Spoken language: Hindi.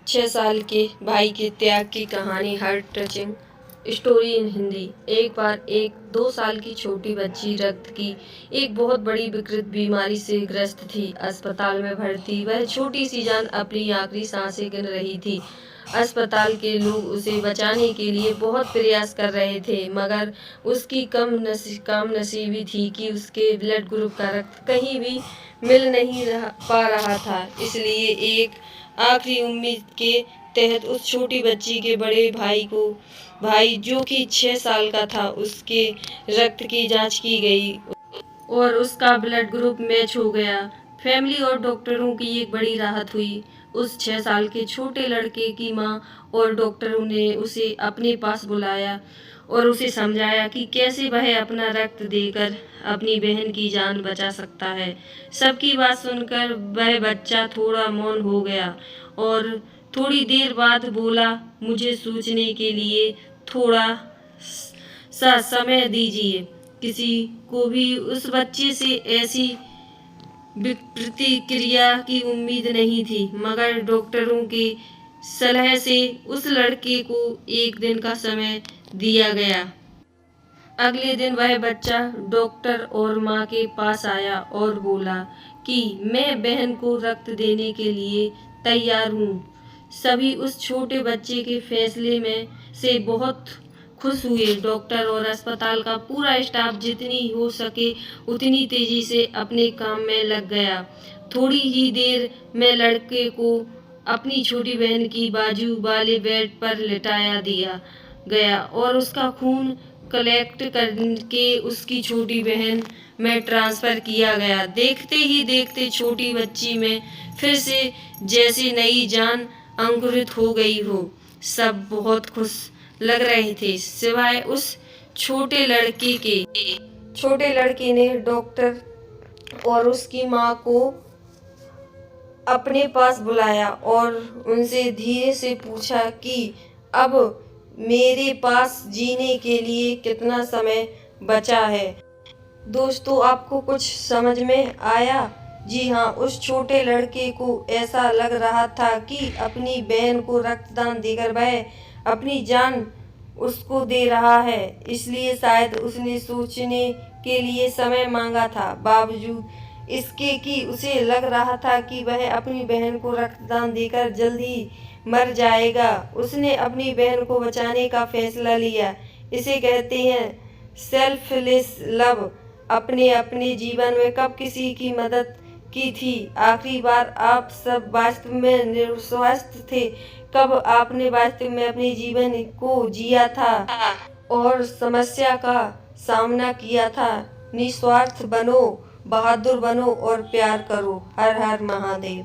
6 साल के भाई के त्याग की कहानी heart touching story in Hindi. एक बार एक 2 साल की छोटी बच्ची रक्त की एक बहुत बड़ी विकृत बीमारी से ग्रस्त थी। अस्पताल में भर्ती वह छोटी सी जान अपनी आखिरी सांसें गिन रही थी। अस्पताल के लोग उसे बचाने के लिए बहुत प्रयास कर रहे थे, मगर उसकी कम नसीबी थी कि उसके ब्लड ग्रुप का रक्त कहीं भी मिल नहीं पा रहा था। इसलिए एक आखिरी उम्मीद के तहत उस छोटी बच्ची के बड़े भाई जो कि 6 साल का था, उसके रक्त की जांच की गई और उसका ब्लड ग्रुप मैच हो गया। फैमिली और डॉक्टरों की एक बड़ी राहत हुई। उस 6 साल के छोटे लड़के की माँ और डॉक्टरों ने उसे अपने पास बुलाया और उसे समझाया कि कैसे वह अपना रक्त देकर अपनी बहन की जान बचा सकता है। सबकी बात सुनकर वह बच्चा थोड़ा मौन हो गया और थोड़ी देर बाद बोला, मुझे सोचने के लिए थोड़ा सा समय दीजिए। किसी को भी उस बच्चे से ऐसी प्रतिक्रिया की उम्मीद नहीं थी, मगर डॉक्टरों की सलाह से उस लड़के को एक दिन का समय दिया गया। अगले दिन वह बच्चा डॉक्टर और माँ के पास आया और बोला कि मैं बहन को रक्त देने के लिए तैयार हूँ। सभी उस छोटे बच्चे के फैसले में से बहुत खुश हुए। डॉक्टर और अस्पताल का पूरा स्टाफ जितनी हो सके उतनी तेजी से अपने काम में लग गया। थोड़ी ही देर में लड़के को अपनी छोटी बहन की बाजू वाले बेड पर लिटाया दिया गया और उसका खून कलेक्ट करके उसकी छोटी बहन में ट्रांसफर किया गया। देखते ही देखते छोटी बच्ची में फिर से जैसे नई जान अंकुरित हो गई हो। सब बहुत खुश लग रहे थे, सिवाय उस छोटे लड़के के। छोटे लड़के ने डॉक्टर और उसकी माँ को अपने पास बुलाया और उनसे धीरे से पूछा कि अब मेरे पास जीने के लिए कितना समय बचा है। दोस्तों, आपको कुछ समझ में आया? जी हाँ, उस छोटे लड़के को ऐसा लग रहा था कि अपनी बहन को रक्तदान देकर वह अपनी जान उसको दे रहा है, इसलिए शायद उसने सोचने के लिए समय मांगा था। बावजूद इसके कि उसे लग रहा था कि वह अपनी बहन को रक्तदान देकर जल्द ही मर जाएगा, उसने अपनी बहन को बचाने का फैसला लिया। इसे कहते हैं सेल्फलेस लव। अपने अपने जीवन में कब किसी की मदद की थी आखिरी बार? आप सब वास्तव में निस्वार्थ थे। कब आपने वास्तव में अपने जीवन को जिया था और समस्या का सामना किया था? निस्वार्थ बनो, बहादुर बनो और प्यार करो। हर हर महादेव।